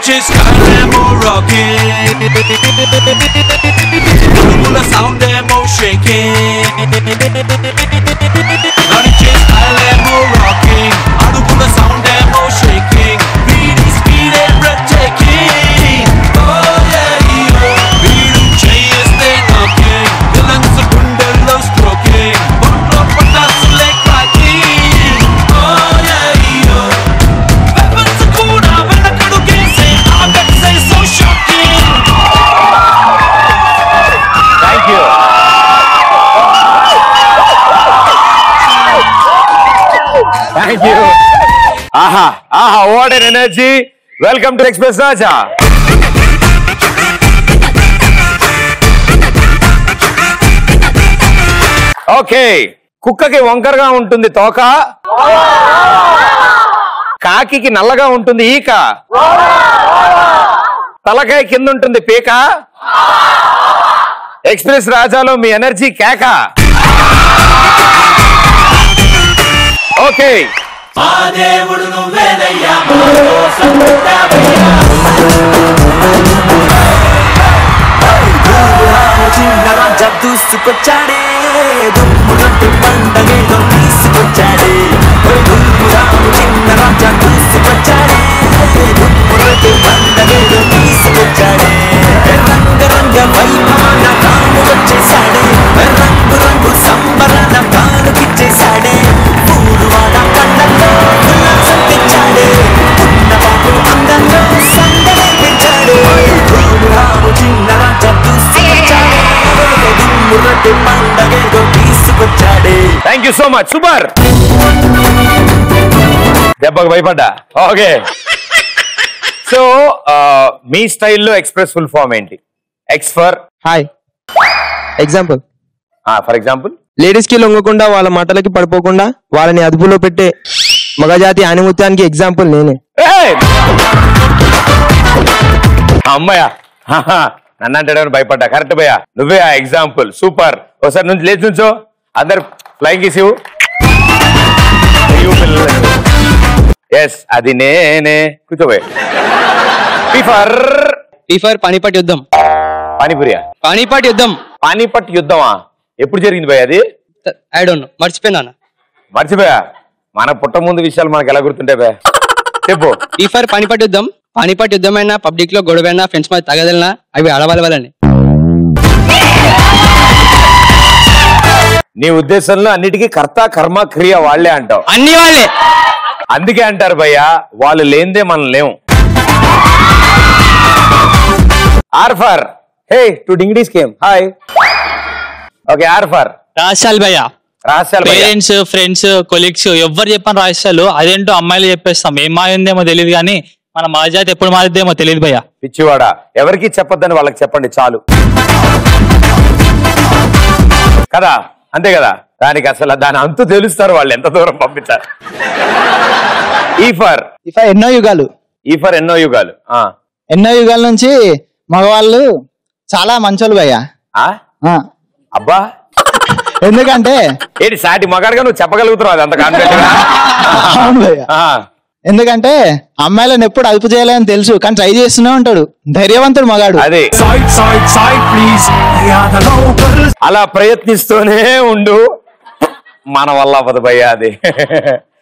Nariches Skylambo rocking. Pula sound demo shaking. Nariches Skylambo rocking. Pula sound demo shaking. Really speed and breathtaking. Oh yeah, yeah. Veedu cheyeste knocking. Villains gundallo stroking. Bottle patasu like cracking. Oh yeah, yeah. Weapons kuda venakaduke say agat say so shocking. Thank you. Thank you. Aha, what an energy. Welcome to Express Raja. Okay. కుక్కకి వంకరగా ఉంటుంది తోక, కాకికి నల్లగా ఉంటుంది ఈక, తలకాయ కింద ఉంటుంది పీక. ఎక్స్ప్రెస్ రాజాలో మీ ఎనర్జీ కేక. ఓకే, మా దేవుడు నువ్వేనయ్యా మా కోసం పుట్టావయ్యా. చిన్న రాజా దూసుకొచ్చాడే, దుమ్ముగట్టు పండగేదో తీసుకొచ్చాడే. చిన్న రాజా దూసుకొచ్చాడే, దుమ్ముగట్టు పండగేదో తీసుకొచ్చాడే. రంగరంగ వైభవాన తాను వచ్చేసాడే, రంగు రంగు సంబరాన తానుకిచ్చేసాడే. పూర్వాడ కళ్ళల్లో ఉల్లాసం తెచ్చాడే, ఉన్నవాడు అందంలో సందడి పెంచాడే. రాము చిన్న రాజా దూసుకొచ్చాడే, దుమ్ముగట్టు పండగేదో తీసుకొచ్చాడే. Thank you so much. Super. దెబ్బకు భయపడ్డా. ఓకే, సో మీ స్టైల్లో ఎక్స్ప్రెస్ ఫుల్ ఫామ్ ఏంటి? X for hi. Example, for example, ladies కి లొంగకుండా వాళ్ళ మాటలకి పడిపోకుండా వాళ్ళని అదుపులో పెట్టే మగజాతి ఆనిముత్యానికి ఎగ్జాంపుల్ నేనే. అమ్మాయ నన్ను అంటే భయపడ్డా. కరెక్ట్ భయ్యా, నువ్వే ఆ ఎగ్జాంపుల్. సూపర్. ఒకసారి నుంచి లేచి నుంచో, అందరు ఫ్లైంగ్ ఇసి. ఎస్, అది నేనే. కూర్చోబోయే. పానీపట్ యుద్ధం. పానీపూరియా? పానీపట్ యుద్ధం. పానీపట్ యుద్ధమా? ఎప్పుడు జరిగింది భయ్య అది? ఐ డోంట్ నో, మర్చిపోయినా. మర్చిపోయా? మన పుట్ట ముందు విషయాలు మనకు ఎలా గుర్తుంటాయి భయ్య? చెప్పు. పానీపట్ యుద్ధం. పానీపట్ యుద్ధమైనా, పబ్లిక్ లో గొడవైనా, ఫ్రెండ్స్ మధ్య తగదలినా అవి అడవాలని. నీ ఉద్దేశంలో అన్నిటికీ కర్త కర్మ క్రియ వాళ్లే అంటావు? అన్ని వాళ్ళే. అందుకే అంటారు భయ్యా, వాళ్ళు లేనిదే మనం లేవు. ఆర్ ఫర్ హే టు డింగ్డీస్ came. Hi. Okay, R for రహస్యాలు భయ్య. రహస్యాలు. పేరెంట్స్, ఫ్రెండ్స్, కొలీగ్స్ ఎవరు చెప్పని రహస్యాలు అదేంటో అమ్మాయిలు చెప్పేస్తాం. ఏం మాయిందేమో తెలియదు కానీ మన మగజాతి ఎప్పుడు మారిద్దేమో తెలియదు భయ్య. పిచ్చివాడా, ఎవరికి చెప్పొద్దని వాళ్ళకి చెప్పండి చాలు కదా. అంతే కదా, దానికి అసలు దాని అంతు తెలుస్తారు వాళ్ళు, ఎంత దూరం పంపించారు. ఈ ఫర్ ఎన్నో యుగాలు. ఈ ఫర్ ఎన్నో యుగాలు. ఎన్నో యుగాల నుంచి మగవాళ్ళు చాలా మంచోళ్ళు భయ్యా. అబ్బా, ఎందుకంటే ఏంటి సాటి మగాడుగా నువ్వు చెప్పగలుగుతున్నావు అది అంత కాన్ఫిడెంట్? ఎందుకంటే అమ్మాయిలను ఎప్పుడు అదుపు చేయాలని తెలుసు, కానీ ట్రై చేస్తూనే ఉంటాడు. ధైర్యవంతుడు మగాడు. అదే, అలా ప్రయత్నిస్తూనే ఉండు. మన వల్ల అవ్వదు భయ్యా అది.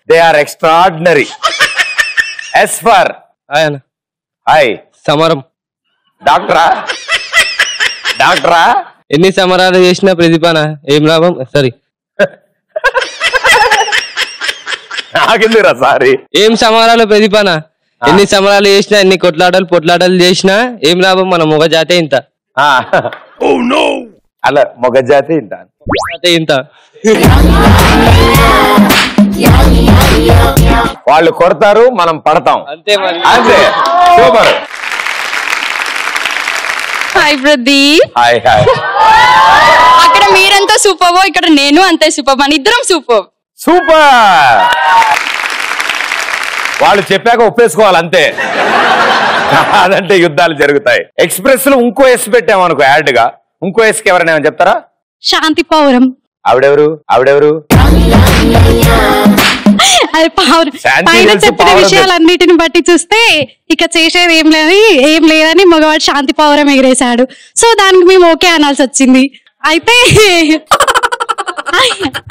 They are extraordinary. S for hi. సమరం. డాక్టరా? డాక్టరా? ఎన్ని సమరాలు చేసినా ప్రతిభన ఏం లాభం? సారీ, నాకెందుకురా సారీ. ఏం సమరాలు ప్రతిభన, ఎన్ని సమరాలు చేసినా, ఎన్ని పొట్లాటలు చేసినా ఏం లాభం? మన మొగ జాతే ఇంత. అలా మొగ జాతి ఇంత. వాళ్ళు కొడతారు, మనం పడతాం. అంతే మరి. అంతే. Super. Hi Pradeep. Hi hi. అక్కడ మీరంతా సూపర్, ఇక్కడ నేను అంతే సూపర్, మన ఇద్దరం సూపర్. సూపర్. వాళ్ళు చెప్పాక ఒప్పేసుకోవాలి అంతే, అదంటే యుద్ధాలు జరుగుతాయి. ఎక్స్ప్రెస్ లో ఇంకో ఎస్ పెట్టామనుకో యాడ్ గా, ఇంకో ఎస్ కి ఎవరైనా చెప్తారా? శాంతి పౌరం. ఆవిడెవరు? అది పావురం. శాంతి పైన తెలుసు, చెప్పిన పావురం విషయాలన్నిటిని బట్టి చూస్తే ఇక చేసేది ఏం లేదని మగవాడు శాంతి పావురం ఎగిరేశాడు. సో దానికి మేము ఓకే అనాల్సి వచ్చింది.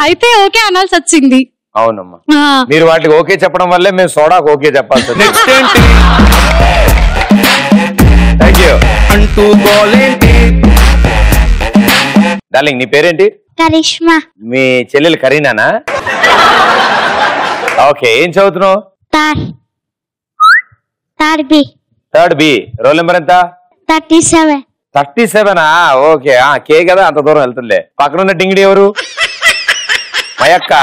అయితే ఓకే అనాల్సి వచ్చింది. అవునమ్మా, ఆ, మీరు వాటికి ఓకే చెప్పడం వల్లే మేము సోడాకు ఓకే చెప్పాల్సి నెక్స్ట్ ఏంటి? Thank you. అంటూ గోలేంటి డార్లింగ్ నీ పేరేంటి? కరిష్మా. మీ చెల్లెలు కరీనానా? ఓకే, ఏం చదువుతున్నావు? Third B. Third B. Roll number ఎంత? 37. 37. ఓకే, కే కదా అంత దూరం వెళ్తుండే. పక్కనున్న డింగిడి ఎవరు? మయక్క.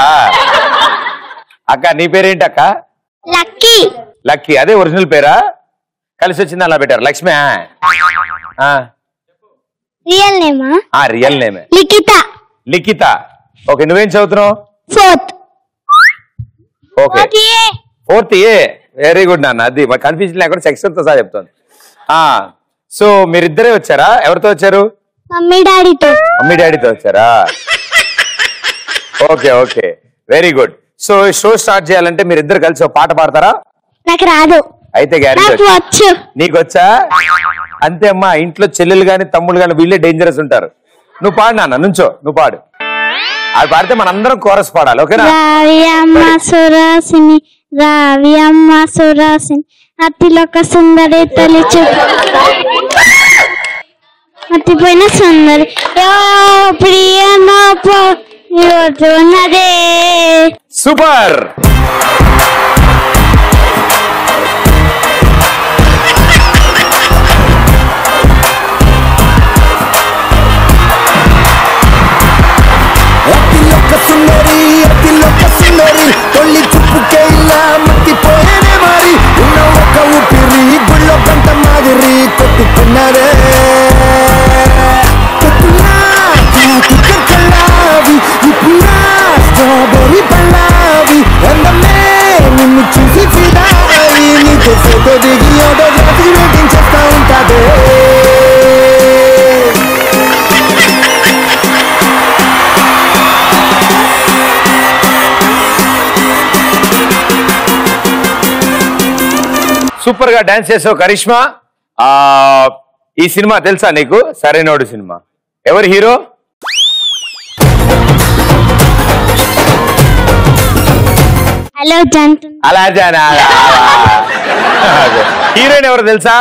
అక్క నీ పేరేంటి అక్క? లక్కీ. లక్కీ. అదే ఒరిజినల్ పేరా? కలిసి వచ్చింది అలా పెట్టారు. లక్ష్మి. రియల్ నేమా? రియల్ నేమే. లిఖిత. లిఖిత. ఓకే, నువ్వేం చదువుతున్నావు? 4th. ఓకే, 4th ఏ. వెరీ గుడ్ నాన్న. అది మా కన్ఫ్యూజన్ లేకుండా సెక్షన్ తో సహా చెప్తాను. సో మీరిద్దరే వచ్చారా? ఎవరితో వచ్చారు? మమ్మీ డాడీతో. మమ్మీ డాడీతో వచ్చారా? Okay okay, very good. So show start చేయాలంటే మీరిద్దరు కలిసి ఒక పాట పాడతారా? నాకు రాదు. అయితే నాకు గ్యారెంటీ. వచ్చు. నీకు వచ్చా? అంతే అమ్మా, ఇంట్లో చెల్లెలు గాని తమ్ముళ్ళు గాని వీళ్ళే డేంజరస్ ఉంటారు. నువ్వు పాడు నాన్న, నుంచో నువ్వు పాడు. అది పాడితే మనందరం కోరస్ పాడాలి. ఓకేనా? రావి అమ్మ సురాసిని, రావి అమ్మ సురాసిని, అతిలోక సుందరి తల్లి అతిపోయిన సుందరి ప్రియ నదే. సూపర్. అతిలోక సుందరి తొలి చూపుకే ఇలా మట్టిపోయేనే మరి ఉన్న ఒక ఊపిరి గుళ్ళో గంట మాదిరి కొట్టుకున్నారే. స్ట్రాబెరీ పల్లావి అందమే నిన్ను చూసి ఫిదాయి, నీకు ఫోటో దిగి ఆటోగ్రాఫీ వెయిటింగ్ చేస్తా ఉంటాదే. సూపర్ గా డాన్స్ చేసావు కరిష్మా. ఈ సినిమా తెలుసా నీకు? సరైనోడు సినిమా. ఎవరు హీరో? హలో జంతు. అలా హీరోయిన్ ఎవరు తెలుసా?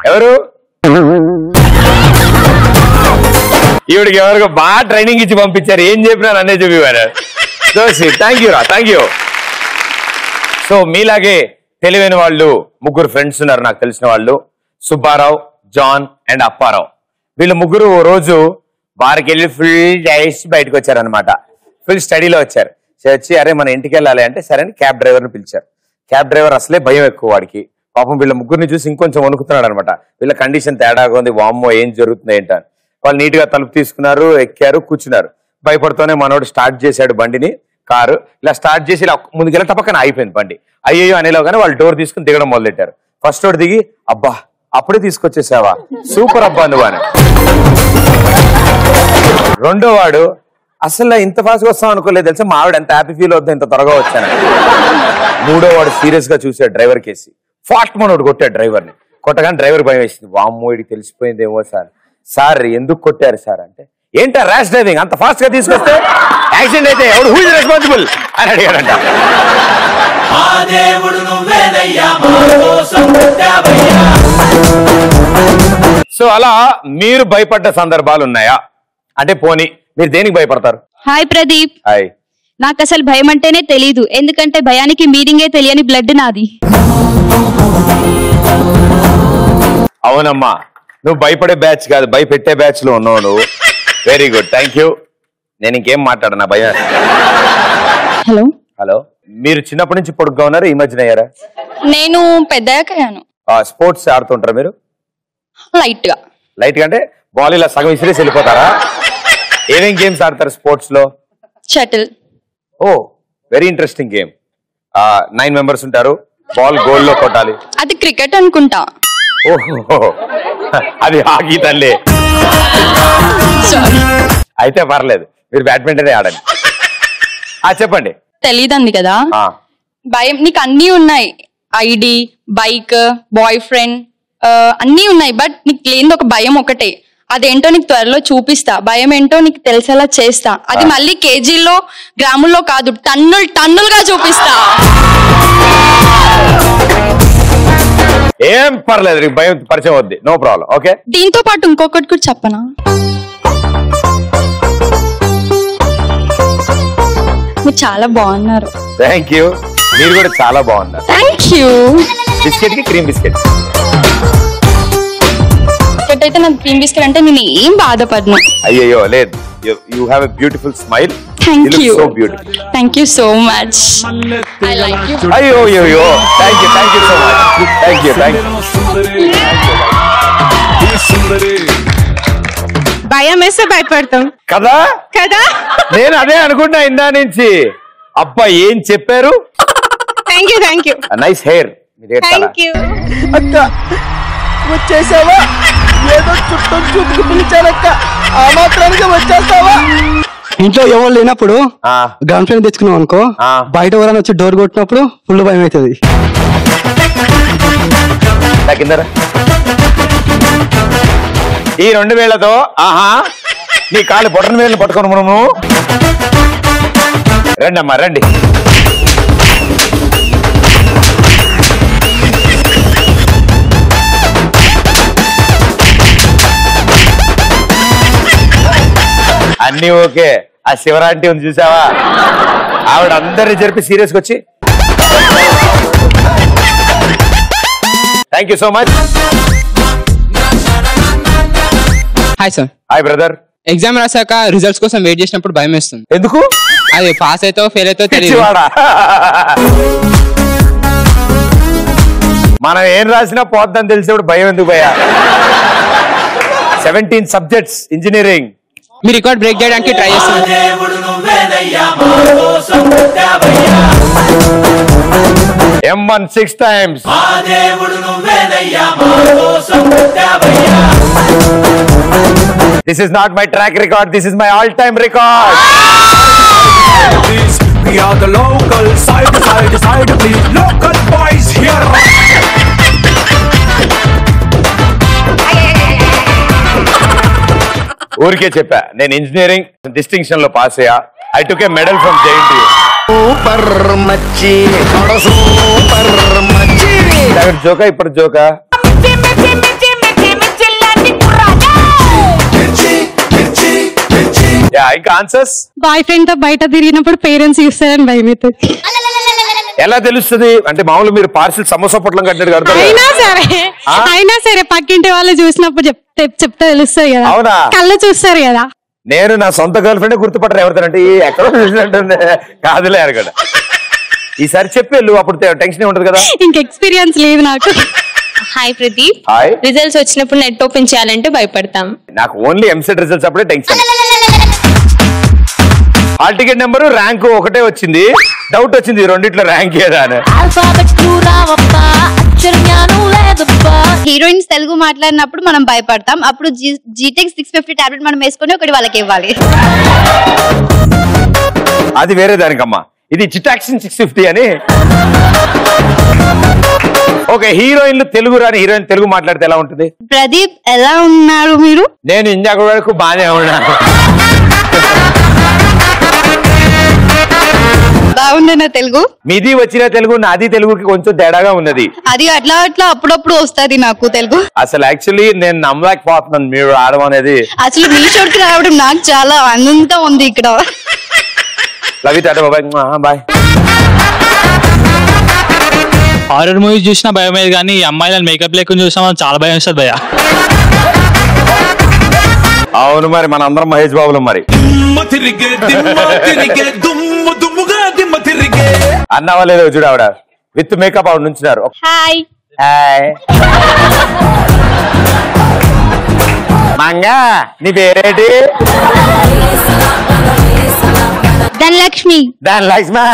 ఎవరు? ఈవిడికి ఎవరికి బాగా ట్రైనింగ్ ఇచ్చి పంపించారు. ఏం చెప్పినా నన్నే చెప్పేవారు. థ్యాంక్ యూ రా, థ్యాంక్ యూ. సో మీలాగే తెలివైన వాళ్ళు ముగ్గురు ఫ్రెండ్స్ ఉన్నారు నాకు తెలిసిన వాళ్ళు. Subbarao, John and Apparao. వీళ్ళు ముగ్గురు ఓ రోజు బార్కి వెళ్ళి ఫుల్ డైస్ బయటకు వచ్చారనమాట. ఫుల్ స్టడీలో వచ్చారు. వచ్చి అరే మన ఇంటికి వెళ్ళాలి అంటే సరే అని క్యాబ్ డ్రైవర్ని పిలిచారు. క్యాబ్ డ్రైవర్ అసలే భయం ఎక్కువ వాడికి. పాపం వీళ్ళ ముగ్గురిని చూసి ఇంకొంచెం వణుకుతున్నాడు అనమాట. వీళ్ళ కండిషన్ తేడాగా ఉంది, వామ్మో ఏం జరుగుతుంది ఏంటని. వాళ్ళు నీట్ గా తలుపు తీసుకున్నారు, ఎక్కారు, కూర్చున్నారు. భయపడుతూనే మనోడు స్టార్ట్ చేశాడు బండిని, కారు. ఇలా స్టార్ట్ చేసి ఇలా ముందుకెళ్ళి టపక్కన అయిపోయింది బండి. అయ్యో అనేలోగానే వాళ్ళు డోర్ తీసుకుని దిగడం మొదలెట్టారు. ఫస్ట్ రోడ్ దిగి అబ్బా అప్పుడే తీసుకొచ్చేసావా, సూపర్ అబ్బా నువ్వు అని. రెండో వాడు అసలు ఇంత ఫాస్ట్ గా వస్తాం అనుకోలేదు తెలుసా, మా ఆవిడ ఎంత హ్యాపీ ఫీల్ అవుతుంది ఇంత త్వరగా వచ్చాను. మూడో వాడు సీరియస్ గా చూసాడు డ్రైవర్ కేసి. ఫాస్ట్ మనోడు కొట్టాడు డ్రైవర్ని. కొట్టగానే డ్రైవర్ భయం వేసింది. వామ్మో ఇడికి తెలిసిపోయిందేమో సార్. సార్ ఎందుకు కొట్టారు సార్ అంటే, ఏంటా ర్యాష్ డ్రైవింగ్, అంత ఫాస్ట్ గా తీసుకొస్తే యాక్సిడెంట్ అయితే ఎవడు హూ ఇస్ రెస్పాన్సిబుల్ అని అడిగాడంట. సో అలా మీరు భయపడ్డ సందర్భాలు ఉన్నాయా? అంటే పోనీ మీరు దేనికి భయపడతారు? హాయ్ ప్రదీప్. హాయ్. నాకు అసలు భయం అంటేనే తెలీదు, ఎందుకంటే భయానికి మీనింగే తెలియని బ్లడ్ నాది. అవునమ్మా, నువ్వు భయపడే బ్యాచ్ కాదు, భయపెట్టే బ్యాచ్ లో ఉన్నావు నువ్వు. Very good, thank you. నేను ఇంకేం మాట్లాడు నా భయం. హలో హలో, మీరు చిన్నప్పటి నుంచి పొడుగ్గా ఉన్నారు, ఈ మధ్యన అయ్యారా? నేను పెద్దయ్యాను. స్పోర్ట్స్ ఆడుతుంటారా మీరు? లైట్ గా. లైట్ గా అంటే బాల్ ఇలా సగం విసిరేసి వెళ్ళిపోతారా? ఏమేం గేమ్స్ ఆడతారు స్పోర్ట్స్ లో? షటిల్. ఓ వెరీ ఇంట్రెస్టింగ్ గేమ్. 9 మెంబర్స్ ఉంటారు, బాల్ గోల్ లో కొట్టాలి. అది క్రికెట్ అనుకుంటా. ఓహో, అది హాకీ తల్లి. అయితే పర్లేదు, మీరు బ్యాడ్మింటన్ ఆడండి. చెప్పండి. తెలీదండి కదా. భయం నీకు అన్నీ ఉన్నాయి, ఐడి, బైక్, బాయ్ ఫ్రెండ్ అన్నీ ఉన్నాయి, బట్ నీకు లేని ఒక భయం ఒకటే. అదేంటో నీకు త్వరలో చూపిస్తా, భయం ఏంటో నీకు తెలిసేలా చేస్తా. అది మళ్ళీ కేజీల్లో గ్రాముల్లో కాదు, టన్నులుగా చూపిస్తా. ఏం పర్లేదు, నీకు భయం పరిచయం వద్ది, నో ప్రాబ్లం. ఓకే, దీంతో పాటు ఇంకొకటి కూడా చెప్పనా? మీరు చాలా బాగున్నారు. థ్యాంక్ యూ, మీరు కూడా చాలా బాగున్నారు. Thank you. బిస్కెట్ కి క్రీమ్ బిస్కెట్. అయితే నాకు క్రీమ్ బిస్కెట్ అంటే నేను ఏం బాధపడను. అయ్యో లేదు, you have a beautiful smile. Thank you. So beautiful. Thank you so much. I like you. అయ్యో thank you so much. Thank you. భయం వేస్తే భయపడతాం కదా కదా. నేను అదే అనుకుంటా ఇందా నుంచి. అబ్బా ఏం చెప్పారు. Thank you. Nice hair. Thank you. అక్క వచ్చేసావా? ఏదో చుట్టం చూపుకు పిలిచారక్క, ఆ మాత్రానికి వచ్చేస్తావా? ఇంట్లో ఎవరు లేనప్పుడు గన్ ఫ్రెండ్ తెచ్చుకున్నాం అనుకో, బయట ఎవరైనా వచ్చి డోర్ కొట్టినప్పుడు ఫుల్ భయం అవుతుంది. ఈ 2 వేళ్లతో నీ కాళ్ళు బొట్టన వేళ్ళని పట్టుకొని మనము రండి అమ్మా రండి. అన్ని ఓకే. ఆ శివరాంటి ఉంది చూసావా, ఆవిడ అందరినీ జరిపి సీరియస్గా వచ్చి thank you so much. Hi sir. Hi brother. Exam రాసాక రిజల్ట్స్ కోసం వెయిట్ చేసినప్పుడు భయం వేస్తుంది. ఎందుకు? అది పాస్ అవుతావు ఫెయిల్ అవుతావు తెలియదు. మనం ఏం రాసినా పోద్దని తెలిసినప్పుడు భయం ఎందుకు భయ? 17 సబ్జెక్ట్స్ ఇంజనీరింగ్. మీ రికార్డ్ బ్రేక్ చేయడానికి ట్రై చేస్తున్నాను. M1 6 times. This is not my track record. This is my all-time record. We are the local side to side, please. Local boys here. ఊరికే చెప్పా, నేను ఇంజనీరింగ్ డిస్టింక్షన్ లో pass అయ్యా. I took A medal from JNTU. జోకా ఇప్పుడు జోకా. ఇంకా answers. Boy friend తో బయట తిరిగినప్పుడు పేరెంట్స్ చూస్తారని భయం అవుతుంది. ఎలా తెలుస్తుంది అంటే మామూలు మీరు పార్సిల్ సమోసా పొట్లం కట్టినట్టు కడతారు. అయినా సరే పక్కింటి వాళ్ళు చూసినప్పుడు చెప్తే తెలుస్తుంది కదా. అవునా? కళ్ళు చూస్తారు కదా. నేను నా సొంత గర్ల్ ఫ్రెండ్ గుర్తుపట్టరు ఎవరితోనంటే ఎక్కడో చూసినట్టుంది. కాదులే అడగడ. ఈసారి చెప్పేళ్ళు, అప్పుడు టెన్షన్ ఉంటుంది కదా. ఇంక ఎక్స్పీరియన్స్ లేదు నాకు. హాయ్ ప్రదీప్. హాయ్. రిజల్ట్స్ వచ్చినప్పుడు నెట్ ఓపెన్ చేయాలంటే భయపడతాం. నాకు ఓన్లీ ఎంసెట్ రిజల్ట్స్ అప్పుడే tension. Hall ticket number rank ఒకటే వచ్చింది. డౌట్ వచ్చింది రెండిట్లో ర్యాంక్ ఏదా అని. హీరోయిన్స్ తెలుగు మాట్లాడినప్పుడు మనం భయపడతాం. అప్పుడు జీటెక్స్ 650 టాబ్లెట్ మనం వేసుకొని ఒకటి వాళ్ళకి ఇవ్వాలి. అది వేరే దానికమ్మా, ఇది చిటాక్సిన్ 650 అని. ఓకే, హీరోయిన్లు తెలుగు రాని హీరోయిన్ తెలుగు మాట్లాడితే ఎలా ఉంటుంది? ప్రదీప్ ఎలా ఉన్నారు మీరు? నేను ఇందాక వరకు బానే ఉన్నాను. బాగుంది తెలుగు. మీది వచ్చిన తెలుగు నాది తెలుగుకి కొంచెం తేడాగా ఉన్నది. అది అట్లా అప్పుడప్పుడు వస్తుంది నాకు తెలుగు. అసలు యాక్చువల్లీ నేను నమ్మలేకపోతున్నాను మీరు ఆడడం అనేది. అసలు మీ షోకి రావడం నాకు చాలా ఆనందంగా ఉంది ఇక్కడ. Love you tata bye bye. Horror movies చూసినా భయం అయ్యేది, కానీ ఈ అమ్మాయిలను మేకప్ లేకుండా చూసినా చాలా భయం వస్తుంది భయ. అవును మరి మన అందరం మహేష్ బాబులు మరి. అన్నావా లేదో చూడు, ఆవిడ విత్ మేకప్ ఆవిడ నుంచున్నారు. హాయ్ హాయ్ మంగా, నీ పేరేటి? ధనలక్ష్మి. ధనలక్ష్మి.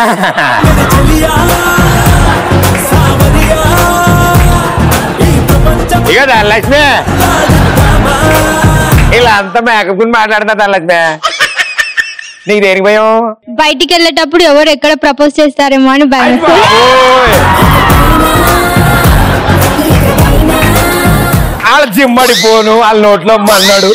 ఇక ధనలక్ష్మి ఇలా అంతా మేకప్ గురించి మాట్లాడుతున్నా. ధనలక్ష్మి నీకు దేనికి భయం? బయటికి వెళ్ళేటప్పుడు ఎవరు ఎక్కడ ప్రపోజ్ చేస్తారేమో అని భయం. వాళ్ళ జిమ్మడిపోను వాళ్ళ నోట్లో అన్నాడు.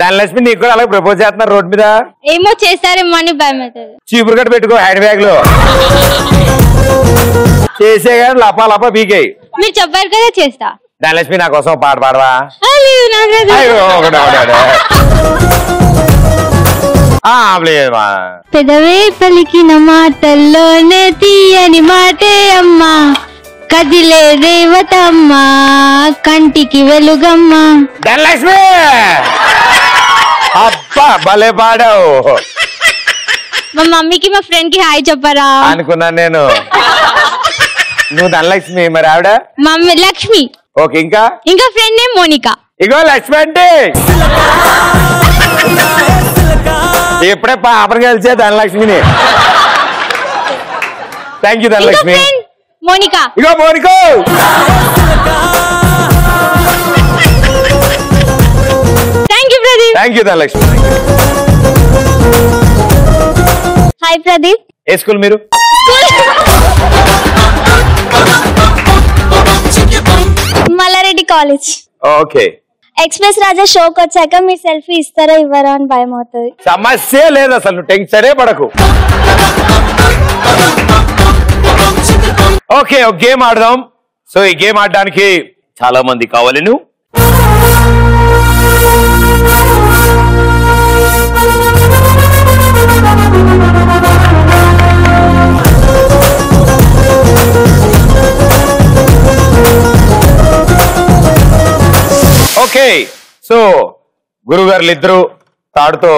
ధనలక్ష్మి నీకు కూడా అలాగే ప్రపోజ్ చేస్తున్నారు రోడ్ మీద? ఏమో చేస్తారేమో అని భయం అవుతుంది. చీపురు కట్ట పెట్టుకో హ్యాండ్ బ్యాగ్ లో. చేసే కానీ లపా లపా పీకేయి. మీరు చెప్పారు కదా చేస్తా. ధనలక్ష్మి నా కోసం పాట పాడవా? పెదవే పలికిన మాటల్లోనే తీయని మాటే అమ్మా, కదిలే దేవతమ్మా, కంటికి వెలుగమ్మా. ధనలక్ష్మి అబ్బా భలే పాడావు. మా మమ్మీకి మా ఫ్రెండ్ కి హాయ్ చెప్పరా అనుకున్నాను నేను. నువ్వు ధనలక్ష్మి, మరి ఆవిడ? మమ్మీ లక్ష్మి. ఓకే, ఇంకా ఫ్రెండ్ నేమ్ మోనికా. ఇగో లక్ష్మి అంటే ఎప్పుడే పాపను కలిసే ధనలక్ష్మిని. Thank you Dhanalakshmi. మోనికా. ఇగో మోనికో. Thank you Pradeep. Thank you Dhanalakshmi. Hi Pradeep. ఏ స్కూల్ మీరు? Mallareddy college. Okay. Express Raja షోకి వచ్చాక మీ సెల్ఫీ ఇస్తారా ఇవ్వరా అని భయం అవుతుంది. సమస్య లేదు అసలు, నువ్వు టెన్షనే పడకు. ఓకే, ఒక గేమ్ ఆడదాం. సో ఈ గేమ్ ఆడడానికి చాలా మంది కావాలి. నువ్వు ఓకే. సో గురుగారులు ఇద్దరు తాడుతో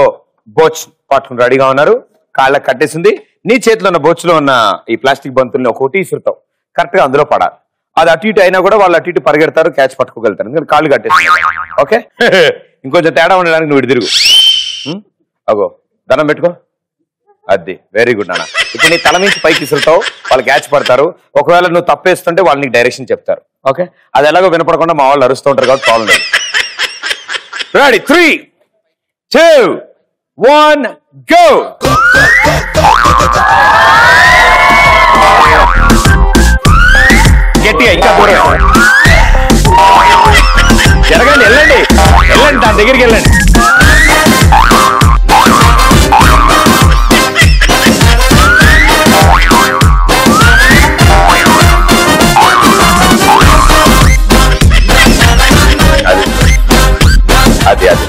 బోచ్ పట్టుకుని రెడీగా ఉన్నారు. కాళ్ళకి కట్టేసింది. నీ చేతిలో ఉన్న బోచ్లో ఉన్న ఈ ప్లాస్టిక్ బంతుల్ని ఒకటి ఇసురుతావు, కరెక్ట్ గా అందులో పడాలి. అది అటు ఇటు అయినా కూడా వాళ్ళు అటు ఇటు పరిగెడతారు, క్యాచ్ పట్టుకోగలుగుతారు. ఎందుకంటే కాళ్ళు కట్టేసి. ఓకే, ఇంకొంచెం తేడా ఉండడానికి నువ్వు ఇటు తిరుగు. అగో దండం పెట్టుకో. అది వెరీ గుడ్ నాన్న. ఇప్పుడు నీ తల నుంచి పైకి ఇసురుతావు, వాళ్ళు క్యాచ్ పడతారు. ఒకవేళ నువ్వు తప్పేస్తుంటే వాళ్ళు నీకు డైరెక్షన్ చెప్తారు. ఓకే, అది ఎలాగో వినపడకుండా మా వాళ్ళు అరుస్తూ ఉంటారు కాబట్టి ప్రాబ్లం లేదు. Ready, 3, 2, 1 go. గట్టిగా ఇంకా దూరం జరగండి. వెళ్ళండి వెళ్ళండి, దాని దగ్గరికి వెళ్ళండి. అది అది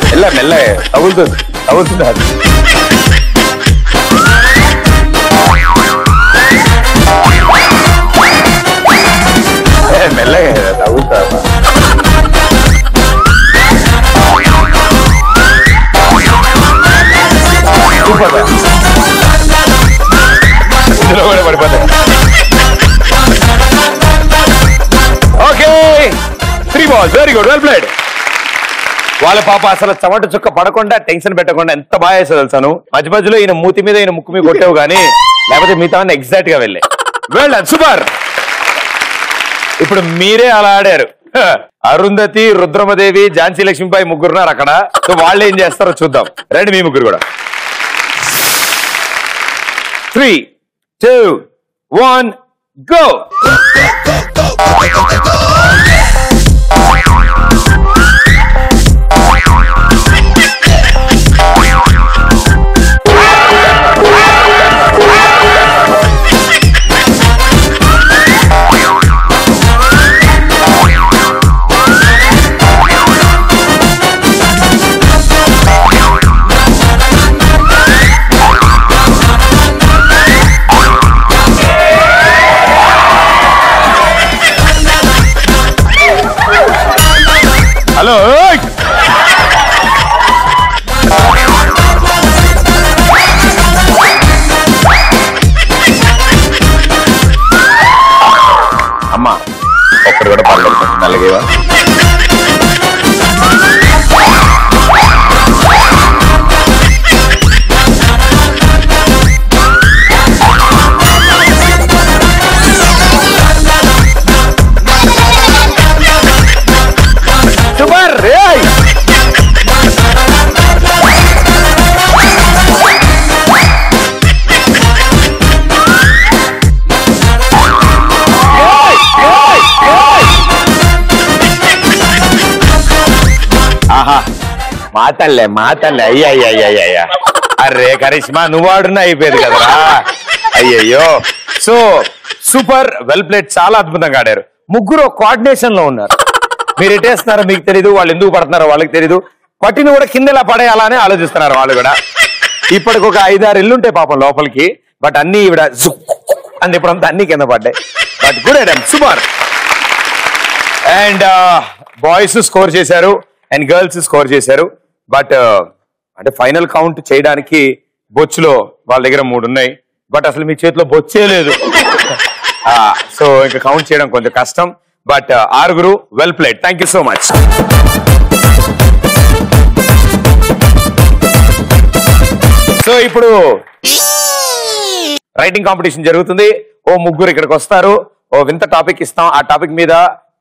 మెల్ల మెల్ల తగులుతుంది తగులుతుంది. అది మెల్లగా తగులుతా. ఇందులో కూడా పడిపోతాయి. Okay, 3 balls. Very good, well played. వాళ్ళ పాప అసలు చెమట చుక్క పడకుండా టెన్షన్ పెట్టకుండా ఎంత బాగా వేసో తెలుసాను. మధ్య మధ్యలో ఈయన మూతి మీద ఈయన ముక్కు మీద కొట్టావు కానీ లేకపోతే మిగతా ఎగ్జాక్ట్ గా వెళ్ళే. Well done, super. ఇప్పుడు మీరే అలా ఆడారు. అరుంధతి, రుద్రమదేవి, ఝాన్సీ లక్ష్మీబాయి ముగ్గురున్నారు అక్కడ. సో వాళ్ళు ఏం చేస్తారో చూద్దాం. రండి మీ ముగ్గురు కూడా. 3, 2, 1 గో. హలో, అమ్మా ఒక్కడు కూడా పర్లేదు, కొంచెం నల్లగేవా. మాతల్లే అయ్యా అరే కరిష్మా నువ్వు ఆడున్నా అయిపోయేది కదరా అయ్యయ్యో. సో సూపర్ వెల్ ప్లేడ్, చాలా అద్భుతంగా ఆడారు. ముగ్గురు కోఆర్డినేషన్ లో ఉన్నారు. మీరు ఎటేస్తున్నారో మీకు తెలీదు, వాళ్ళు ఎందుకు పడుతున్నారో వాళ్ళకి తెలీదు. పట్టిని కూడా కిందలా పడేయాలని ఆలోచిస్తున్నారు వాళ్ళు కూడా. ఇప్పటికి ఒక 5-6 ఇల్లు ఉంటాయి పాపం లోపలికి, బట్ అన్ని ఇవిడ అని ఇప్పుడంతా అన్ని కింద పడ్డాయి. But good item, super. And boys score చేశారు అండ్ గర్ల్స్ స్కోర్ చేశారు. బట్ అంటే ఫైనల్ కౌంట్ చేయడానికి బొచ్చులో వాళ్ళ దగ్గర 3 ఉన్నాయి, బట్ అసలు మీ చేతిలో బొచ్చే లేదు. సో ఇంకా కౌంట్ చేయడం కొంచెం కష్టం. But 6 well played. Thank you so much. So ఇప్పుడు రైటింగ్ కాంపిటీషన్ జరుగుతుంది. ఓ ముగ్గురు ఇక్కడికి వస్తారు, ఓ వింత టాపిక్ ఇస్తాం. ఆ టాపిక్ మీద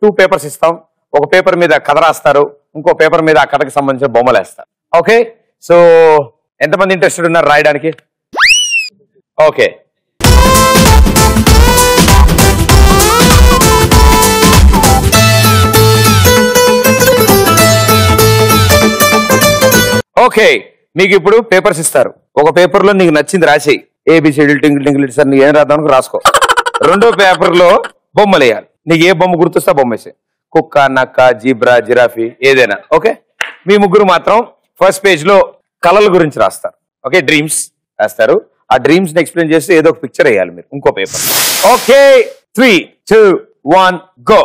2 పేపర్స్ ఇస్తాం. ఒక పేపర్ మీద కథ రాస్తారు, ఇంకో పేపర్ మీద ఆ కథకి సంబంధించిన బొమ్మలు వేస్తారు. ఓకే, సో ఎంతమంది ఇంట్రెస్టెడ్ ఉన్నారు రాయడానికి? Okay, okay. మీకు ఇప్పుడు పేపర్స్ ఇస్తారు. ఒక పేపర్ లో నీకు నచ్చింది రాసేయి, ఏబిసిడి టింగిల్ టింగిల్ సార్ నీకు ఏం రాద్దానికి రాసుకో. రెండో పేపర్ లో బొమ్మలు వేయాలి. నీకు ఏ బొమ్మ గుర్తొస్తే బొమ్మ వేసేయి, కుక్క, నక్క, జీబ్రా, జిరాఫీ, ఏదైనా. ఓకే, మీ ముగ్గురు మాత్రం ఫస్ట్ పేజ్ లో కళల గురించి రాస్తారు. ఓకే, డ్రీమ్స్ రాస్తారు. ఆ డ్రీమ్స్ ని ఎక్స్ప్లెయిన్ చేస్తే ఏదో ఒక పిక్చర్ వేయాలి మీరు, ఇంకో పేపర్. Okay, 3, 2, 1 go.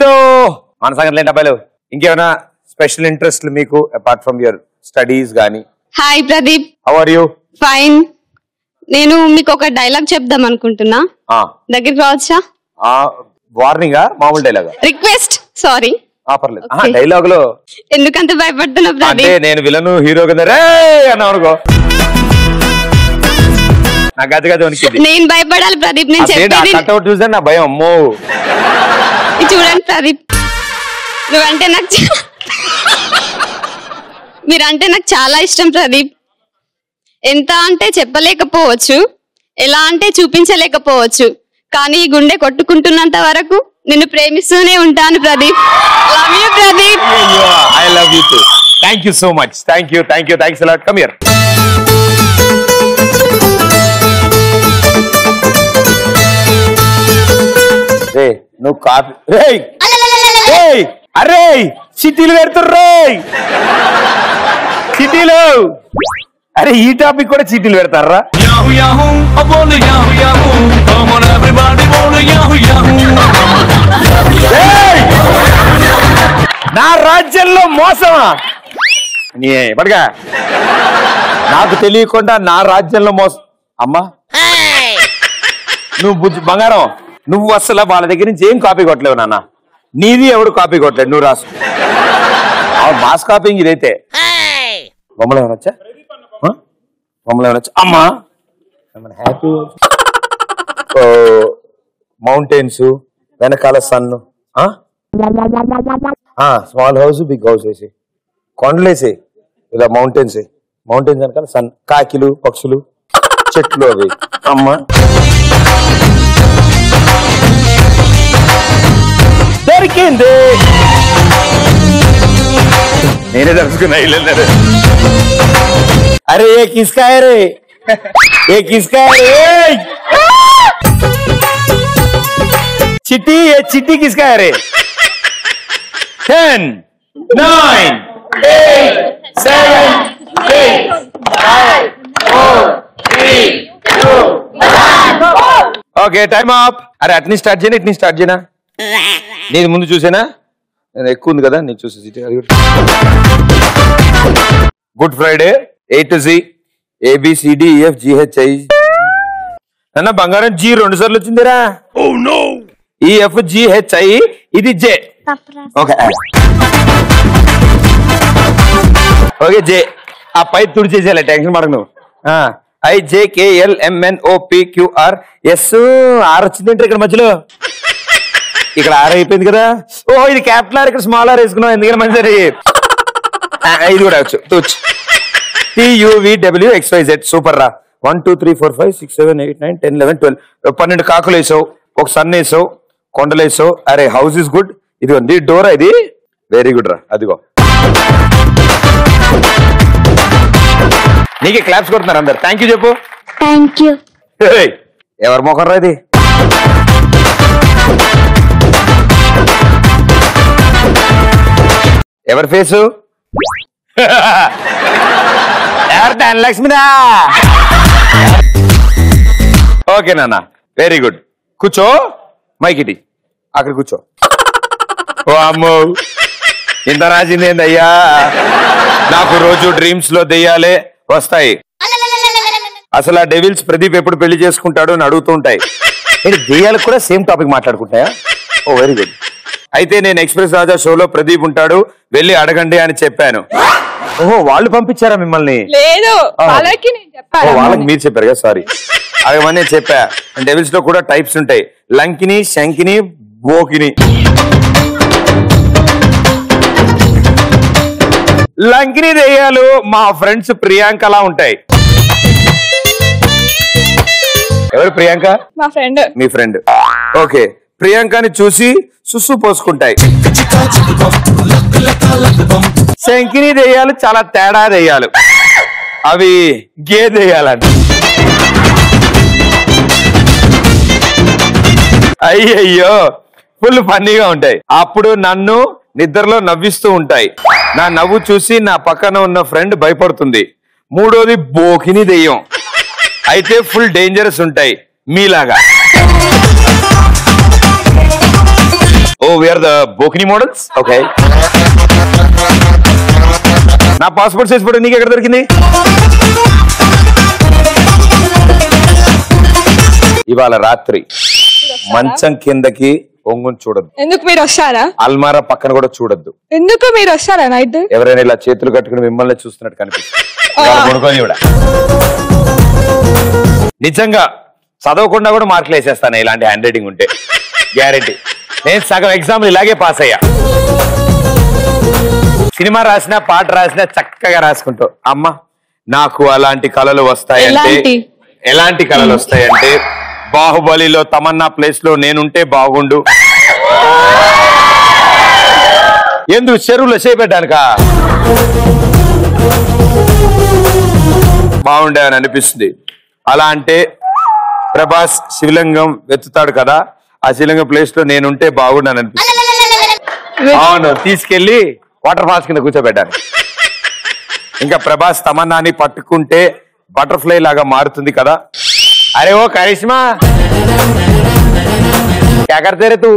సో మన సంగతి ఏంటి అబ్బాయిలు? ఇంకేమైనా స్పెషల్ ఇంట్రెస్ట్ మీకు అపార్ట్ ఫ్రమ్ యువర్ స్టడీస్ గానీ? Hi Pradeep. How are you? Fine. నేను మీకు ఒక డైలాగ్ చెప్దాం అనుకుంటున్నా, దగ్గరికి రావచ్చా? వార్నింగా, మామూలు డైలాగా? Request, sorry. పర్లేదు. డైలాగ్ లో ఎందుకంత భయపడుతున్నా అంటే ప్రదీప్? నేను విలను హీరో కింద రే అన్నా అనుకో, నా గది గది వణికింది. నేను భయపడాలి ప్రదీప్, నేను చెప్పేది కట్అవుట్ చూసా నా భయం. అమ్మో, చూడండి ప్రదీప్, నువ్వంటే నాకు మీరంటే నాకు చాలా ఇష్టం ప్రదీప్. ఎంత అంటే చెప్పలేకపోవచ్చు, ఎలా అంటే చూపించలేకపోవచ్చు, కానీ ఈ గుండె కొట్టుకుంటున్నంత వరకు నిన్ను ప్రేమిస్తూనే ఉంటాను Pradeep. Love you Pradeep. I love you too. Thank you so much. Thank you, thank you, thanks a lot. Come here. రే నువ్వు కాపీ రే, అరే చిట్టీలు పెడుతుర్రే, చిట్టీలు. అరే ఈ టాపిక్ కూడా చీటీలు పెడతారా? నా రాజ్యంలో మోసమా? పడగా నాకు తెలియకుండా నా రాజ్యంలో మోసం. అమ్మా నువ్వు బంగారం, నువ్వు అసలు వాళ్ళ దగ్గర నుంచి ఏం కాపీ కొట్టలేవు నాన్న. నీది ఎవడు కాపీ కొట్టలేదు, నువ్వు రాసు. మాస్ కాపీంగ్ ఇదైతే. బొమ్మలు ఏమైనా వచ్చా? బొమ్మలు ఏమైనా వచ్చా? అమ్మా హ్యాపీ మౌంటైన్స్, వెనకాల సన్ను, స్మాల్ హౌస్, బిగ్ హౌస్ వేసి, కొండలు వేసి, ఇలా మౌంటైన్స్ వెనకాల సన్, కాకిలు, పక్షులు, చెట్లు అవి. అమ్మా దొరికింది, నేనే తలుచుకున్నా. ఇల్లు అరే ఏ కిస్కా రే, ఏ కిస్కా రే, చిట్టి ఏ చిట్టి కిస్కా రే. 10, 9, 8, 7, 6, 5, 4, 3, 2, 1. Okay, time up. అరే అట్ని స్టార్ట్ చేయనా, ఇట్ని స్టార్ట్ చేయనా? నేను ముందు చూసేనా? నేను ఎక్కువ ఉంది కదా, నేను చూసేసి. Good Friday, A to Z, ABCDEFGHI. అన్న బంగారం జీ 2 సార్లు వచ్చిందిరా. EFGHI, ఇది జే. ఓకే ఓకే జే. ఆ పై తుడిచేసేయాలి, టెన్షన్ పడకు నువ్వు. IJKLMNOPQRS. ఆర్ వచ్చిందంటే ఇక్కడ మధ్యలో, ఇక్కడ ఆర్ అయిపోయింది కదా. ఓ ఇది క్యాపిటల్ ఆర్, ఇక్కడ స్మాల్ ఆర్ వేసుకున్నావు, ఎందుకంటే మంచిది. ఇది కూడా వచ్చు, తూచ్. TUVWXYZ. సూపర్ రా. 1 2 3 4 5 6 7 8 9 10 11 12. 12 కాకులు వేసావు, ఒక సన్ వేసావు, కొండలేసో అరే హౌస్ ఇస్ గుడ్. ఇదిగో నీ డోర్ ఇది వెరీ గుడ్ రా. అదిగో నీకే క్లాప్స్ కొడుతున్నారు అందరు. థ్యాంక్ యూ చెప్పు. Thank you. ఎవరి మొఖం రా ఇది? ఎవరి ఫేసు? లక్ష్మిదా. ఓకే నాన్న వెరీ గుడ్. కూర్చో మైకిటి అక్కడ కూర్చో. ఓ అమ్మో ఇంత రాసింది ఏందయ్యా. నాకు రోజు డ్రీమ్స్ లో దెయ్యాలే వస్తాయి. అసలు ఆ డెవిల్స్ ప్రదీప్ ఎప్పుడు పెళ్లి చేసుకుంటాడు అని అడుగుతూ ఉంటాయి. దెయ్యాలకు కూడా సేమ్ టాపిక్ మాట్లాడుకుంటాయా? ఓ వెరీ గుడ్. అయితే నేను ఎక్స్ప్రెస్ రాజా షోలో ప్రదీప్ ఉంటాడు వెళ్ళి అడగండి అని చెప్పాను. ఓహో వాళ్ళు పంపించారా మిమ్మల్ని? లేదు వాళ్ళకి మీరు చెప్పారు కదా సారీ. అవన్నీ నేను చెప్పా. డెవిల్స్ లో కూడా టైప్స్ ఉంటాయి. లంకిని, శంకిని, బోకిని. లంకిని దెయ్యాలు మా ఫ్రెండ్స్ ప్రియాంకలా ఉంటాయి. ఎవరు ప్రియాంక? మా ఫ్రెండ్. మీ ఫ్రెండ్. ఓకే ప్రియాంకని చూసి సుస్సు పోసుకుంటాయి. శంకిని దెయ్యాలు చాలా తేడా దెయ్యాలు. అవి గే దెయ్యాలండి. అయ్యయ్యో ఫుల్ ఫన్నీగా ఉంటాయి. అప్పుడు నన్ను నిద్రలో నవ్విస్తూ ఉంటాయి. నా నవ్వు చూసి నా పక్కన ఉన్న ఫ్రెండ్ భయపడుతుంది. మూడోది బోకిని దెయ్యం. అయితే ఫుల్ డేంజరస్ ఉంటాయి మీలాగా. ఓ వీఆర్ ద బోకిని మోడల్స్. ఓకే నా పాస్పోర్ట్ సైజ్ ఫోటో నీకు ఎక్కడ దొరికింది? ఇవాళ రాత్రి మంచం కిందకి ఒంగుని చూడద్దు. ఎందుకు మీరు వస్తారా? అల్మారా పక్కన కూడా చూడద్దు. ఎందుకు మీరు వస్తారా నైట్? ఎవరైనా ఇలా చేతులు కట్టుకుని మిమ్మల్ని చూస్తున్నట్టు కనిపిస్తుంది. నిజంగా చదవకుండా కూడా మార్కులు వేసేస్తాను ఇలాంటి హ్యాండ్ రైటింగ్ ఉంటే. గ్యారెంటీ. నేను సగం ఎగ్జామ్లు ఇలాగే పాస్ అయ్యా. సినిమా రాసినా పాట రాసినా చక్కగా రాసుకుంటూ అమ్మ నాకు అలాంటి కళలు వస్తాయంటే ఎలాంటి కళలు వస్తాయంటే బాహుబలిలో తమన్నా ప్లేస్ లో నేనుంటే బాగుండు. ఎందుకు చెరువులో చేపెట్టానుక బాగుండే అని అనిపిస్తుంది. అలా అంటే ప్రభాస్ శివలింగం వెతుతాడు కదా, ఆ శివలింగం ప్లేస్ లో నేనుంటే బాగుండు అని అనిపిస్తుంది. అవును తీసుకెళ్లి వాటర్ ఫాల్స్ కింద కూర్చోబెట్టాను. ఇంకా ప్రభాస్ తమన్నాని పట్టుకుంటే బటర్ఫ్లై లాగా మారుతుంది కదా. అరే ఓ కరిష్మా క్యా కర్తే రే తూ.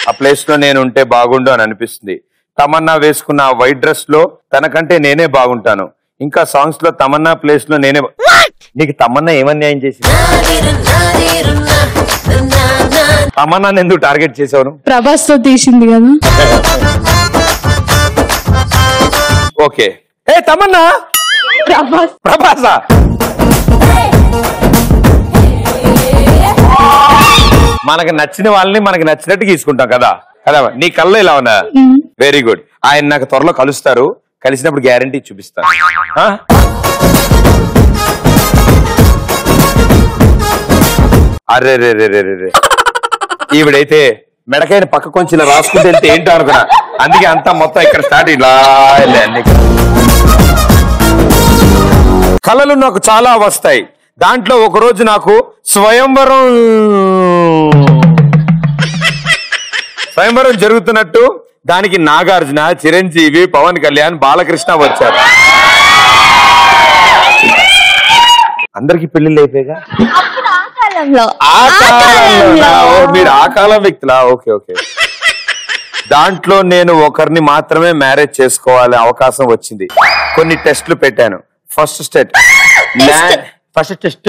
ఆ ప్లేస్ లో నేను ఉంటే బాగుండు అని అనిపిస్తుంది. తమన్నా వేసుకున్న వైట్ డ్రెస్ లో తనకంటే నేనే బాగుంటాను. ఇంకా సాంగ్స్ లో తమన్నా ప్లేస్ లో నేనే. నీకు తమన్నా ఏమన్యాయం చేసింది? తమన్నా ఎందుకు టార్గెట్ చేసావు? ప్రభాస్ తో తీసింది కదా. ఓకే ఏ తమన్నా ప్రభాసా మనకు నచ్చిన వాళ్ళని మనకి నచ్చినట్టు తీసుకుంటాం కదా కదా. నీ కళ్ళు ఇలా ఉన్నా వెరీ గుడ్. ఆయన నాకు త్వరలో కలుస్తారు. కలిసినప్పుడు గ్యారంటీ చూపిస్తాను. అరే రే రే రే రే ఈవిడైతే మెడకాయని పక్క కొంచెం ఇలా రాసుకుంటే వెళ్తే ఏంటో అనుకున్నా. అందుకే అంతా మొత్తం ఇక్కడ స్టార్ట్ ఇలా అన్ని కళలు నాకు చాలా వస్తాయి. దాంట్లో ఒక రోజు నాకు స్వయంవరం జరుగుతున్నట్టు దానికి నాగార్జున, చిరంజీవి, పవన్ కళ్యాణ్, బాలకృష్ణ వచ్చారు. అందరికి పెళ్లిళ్ళు అయిపోయాగా మీరు ఆ కాలం వ్యక్తులా? Okay okay. దాంట్లో నేను ఒకరిని మాత్రమే మ్యారేజ్ చేసుకోవాలి అవకాశం వచ్చింది. కొన్ని టెస్టులు పెట్టాను. ఫస్ట్ టెస్ట్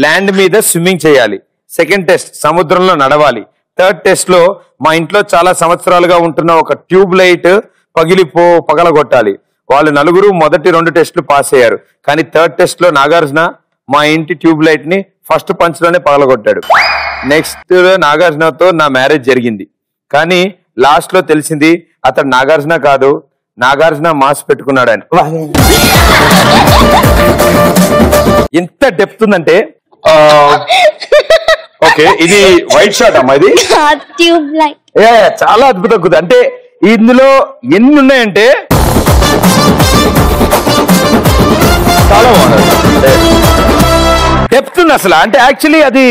ల్యాండ్ మీద స్విమ్మింగ్ చేయాలి. సెకండ్ టెస్ట్ సముద్రంలో నడవాలి. థర్డ్ టెస్ట్ లో మా ఇంట్లో చాలా సంవత్సరాలుగా ఉంటున్న ఒక ట్యూబ్ లైట్ పగలగొట్టాలి. వాళ్ళు నలుగురు మొదటి 2 టెస్టులు పాస్ అయ్యారు. కానీ థర్డ్ టెస్ట్ లో నాగార్జున మా ఇంటి ట్యూబ్ లైట్ ని ఫస్ట్ పంచ్ లోనే పగలగొట్టాడు. నెక్స్ట్ నాగార్జునతో నా మ్యారేజ్ జరిగింది. కానీ లాస్ట్ లో తెలిసింది అతడు నాగార్జున కాదు, నాగార్జున మాస్ పెట్టుకున్నాడు అని. ఎంత డెప్త్ ఉందంటే ఓకే, ఇది వైట్ షార్ట్ అమ్మా, ఇది ట్యూబ్ లైట్. చాలా అద్భుతం కుది. అంటే ఇందులో ఎన్ని ఉన్నాయంటే చాలా బాగుంది, డెప్త్ ఉంది అసలు. అంటే యాక్చువల్లీ అది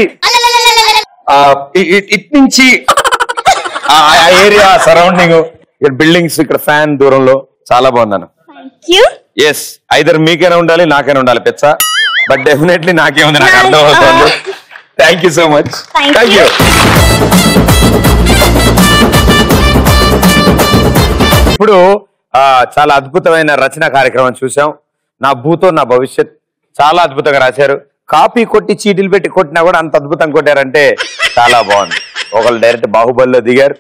ఇట్ నుంచి ఆ ఏరియా సరౌండింగ్, ఇక్కడ బిల్డింగ్స్, ఇక్కడ ఫ్యాన్ దూరంలో చాలా బాగుందన్న. ఎస్, ఐదర్ మీకైనా ఉండాలి నాకైనా ఉండాలి పెచ్చ, బట్ డెఫినెట్లీ నాకే ఉంది, నాకు అర్థం అవుతుంది. Thank you so much. Thank you. ఇప్పుడు చాలా అద్భుతమైన రచన కార్యక్రమం చూసాం. నా భూతో నా భవిష్యత్ చాలా అద్భుతంగా రాశారు. కాపీ కొట్టి చీటీలు పెట్టి కొట్టినా కూడా అంత అద్భుతంగా కొట్టారంటే చాలా బాగుంది. ఒకళ్ళు డైరెక్ట్ బాహుబలిలో దిగారు,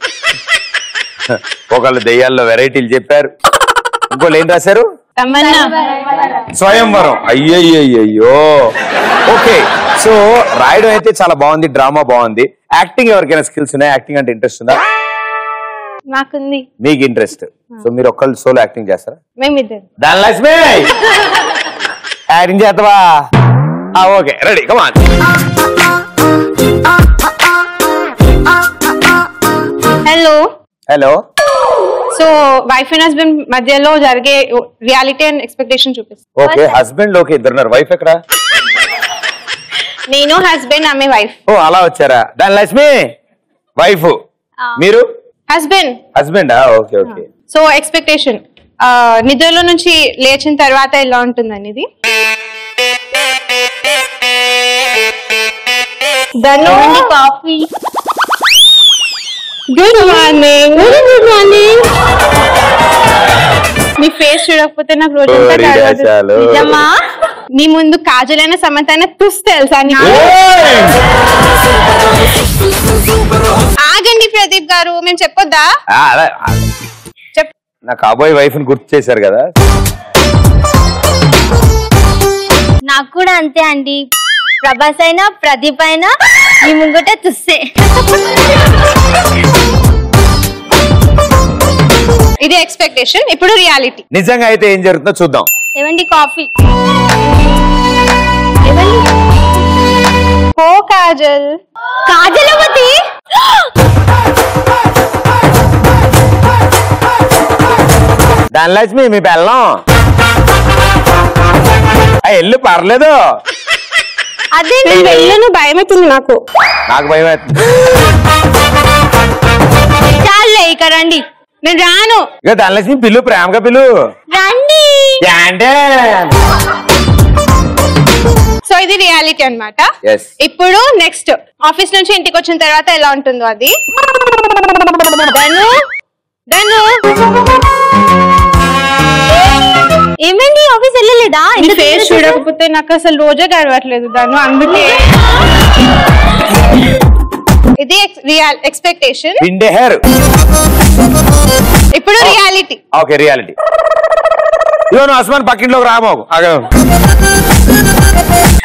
ఒకళ్ళు దెయ్యాల్లో వెరైటీలు చెప్పారు, ఇంకోళ్ళు ఏం రాశారు స్వయంవరం. అయ్యయ్యో. ఓకే, సో రాయడం అయితే చాలా బాగుంది, డ్రామా బాగుంది. యాక్టింగ్ ఎవరికైనా స్కిల్స్ ఉన్నాయా? యాక్టింగ్ అంటే ఇంట్రెస్ట్ ఉందా? నాకుంది. మీకు ఇంట్రెస్ట్, సో మీరు ఒక్కళ్ళు సోలో యాక్టింగ్ చేస్తారా? మేమిద్దరు. ధనలక్ష్మి యాక్టింగ్ చేస్తావా? Okay, ready, come on. Hello. Hello. So wife and husband మధ్యలో జరిగే రియాలిటీ అండ్ ఎక్స్పెక్టేషన్ చూపిస్తాను. ఓకే, హస్బెండ్ ఓకే, ఇద్దరున్నారు. వైఫ్ ఎక్కడ? నేను హస్బెండ్, ఆమె వైఫ్. ఓ అలా వచ్చారా? ధనలక్ష్మి వైఫ్, మీరు husband. Husband, okay okay. So expectation, నిద్రలో నుంచి లేచిన తర్వాత ఎలా ఉంటుందని. ఇది coffee. Good morning. Good morning. నీ ఫేస్ చూడకపోతే నాకు రోజంతా నిజమా? నీ ముందు కాజలైన సమంతైనా తుస్ తెలుసా నీకు? ఆగండి ప్రదీప్ గారు, మేము చెప్పొద్దా? నా కాబోయే వైఫ్ ని గుర్తు చేశారు కదా. నాకు కూడా అంతే అండి. ప్రభాస్ అయినా ప్రదీప్ అయినా ఈ ముంగట తుస్సే. ఇది ఎక్స్పెక్టేషన్. ఇప్పుడు రియాలిటీ. నిజంగా అయితే ఏం జరుగుతుందో చూద్దాం. ఏమండి కాఫీ? ఓ కాజల్. కాజలవతి. ధనలక్ష్మి మీ బెల్లం ఎల్లు పర్లేదు. అదే నేను వెళ్ళను, భయం అవుతుంది నాకు. నాకు భయం అవుతుంది. చాలే, ఇక రండి. నేను రాను. ఇక ధనలక్ష్మి పిల్లు, ప్రేమగా పిల్లు. రండి. సో ఇది రియాలిటీ అన్నమాట. ఇప్పుడు నెక్స్ట్, ఆఫీస్ నుంచి ఇంటికి వచ్చిన తర్వాత ఎలా ఉంటుందో అది. ఏమైంది, ఆఫీస్ వెళ్ళలేదా? ఫేస్ చూడకపోతే నాకు అసలు రోజే గడవట్లేదు దాన్ని, అందుకే. ఇది ఎక్స్పెక్టేషన్. ఇప్పుడు రియాలిటీ. Okay, reality. ఇగో నువ్వు అస్మాన్ పక్కింట్లోకి రామోకు.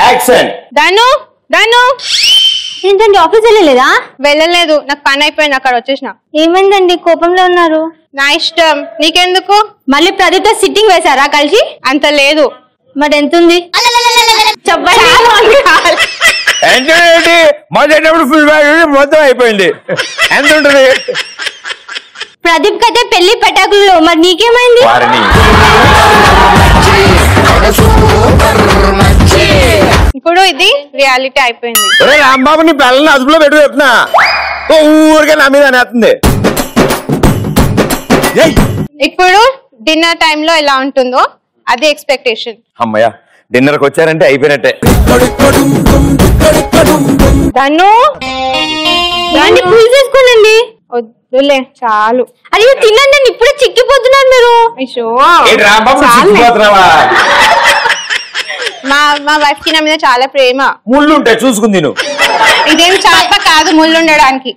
యాక్షన్. దాను ఏంటండి, ఆఫీస్ వెళ్ళలేదా? వెళ్ళలేదు, నాకు పని అయిపోయింది, అక్కడ వచ్చేసిన. ఏమైందండి, కోపంలో ఉన్నారు? నా ఇష్టం, నీకెందుకు? మళ్ళీ ప్రదీప్ సిట్టింగ్ వేశారా కలిసి? అంత లేదు. మరి ఎంత ఉంది చెప్పండి. మొదటి ఫుల్ మొత్తం అయిపోయింది. ఎంత ఉంటుంది? ప్రదీప్ కైతే పెళ్లి పటాకులు, మరి నీకేమైంది? ఇప్పుడు ఇది రియాలిటీ అయిపోయింది. రాంబాబు నీ పిల్లల్ని అదుపులో పెట్టు చెప్తున్నా, ఊరికే నా మీద అనేస్తుంది. ఇప్పుడు డిన్నర్ టైంలో ఎలా ఉంటుందో అది ఎక్స్పెక్టేషన్. అమ్మయ్య, డిన్నర్ కి వచ్చారంటే అయిపోయినట్టే. దాన్ని పూజ చేసుకోండి. వద్దులే, చాలు. అయ్యో తినండి, ఇప్పుడే చిక్కిపోతున్నారు మీరు. మా వైఫ్ కి నా మీద చాలా ప్రేమ. ముళ్ళు ఉంటాయి చూసుకుంది నువ్వు. ఇదేం చాప కాదు ముళ్ళు ఉండడానికి.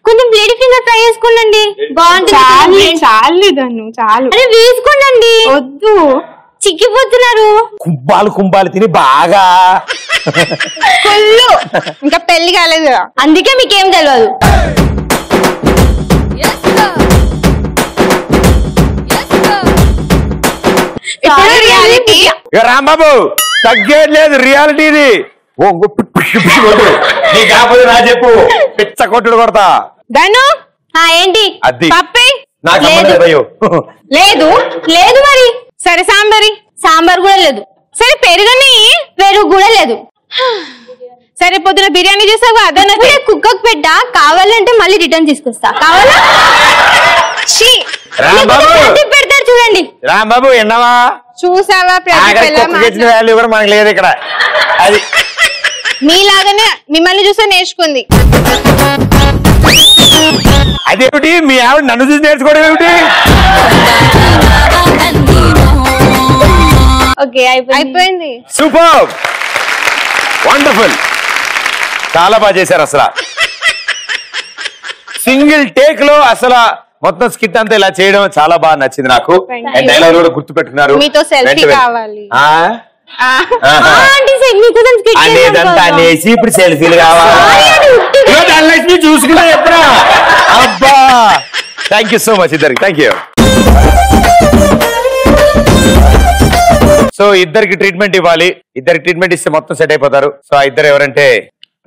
కొంచెం లేడీ ఫింగర్ ట్రై చేసుకోండి, బాగుంటుంది. చాలు. అరే వేసుకోండి. వద్దు, చిక్కిపోతున్నారు. కుంభాలు తిని బాగా కుళ్ళు. ఇంకా పెళ్లి కాలేదు కదా, అందుకే మీకేం తెలియదు. రియాలిటీ. రాంబాబు తగ్గేది లేదు, రియాలిటీ ఇది. కొట్టు నీ కాకపోతే నా చెప్పు పిచ్చ కొట్టుడు కొడతా. ధను ఏంటి అది పప్పి నాకు సంబంధం లేదు. లేదు లేదు మరి సరే సాంబారి సాంబార్ కూడా లేదు. సరే పెరుగని పెరుగు కూడా లేదు. సరే పొద్దున బిర్యానీ చేసావు అదన కుక్కకు పెట్టా, కావాలంటే మళ్ళీ రిటర్న్ తీసుకొస్తా. కావాలా పెడతారు చూడండి. రాంబాబు ఎన్నవా చూసావా వాల్యూ కూడా మనకు లేదు ఇక్కడ. అది మీలాగానే మిమ్మల్ని చూస్తే నేర్చుకుంది. అదేమిటి మీ ఆవిడ నన్ను చూసి నేర్చుకోవడం ఏమిటి? ఓకే అయిపోయింది. సూపర్ వండర్ఫుల్ చాలా బాగా చేశారు అసలు. సింగిల్ టేక్ లో అసలు మొత్తం స్కిట్ అంతా ఇలా చేయడం చాలా బాగా నచ్చింది నాకు. డైలాగ్ కూడా గుర్తు పెట్టుకున్నారు. మీతో సెల్ఫీ కావాలి అనేదంతా అనేసి ఇప్పుడు సెల్ఫీలు కావాలి చూసుకున్నా ఎప్పుడా. అబ్బా థ్యాంక్ యూ సో మచ్ ఇద్దరికి. Thank you. సో ఇద్దరికి ట్రీట్మెంట్ ఇవ్వాలి. ఇద్దరికి ట్రీట్మెంట్ ఇస్తే మొత్తం సెట్ అయిపోతారు. సో ఆ ఇద్దరు ఎవరంటే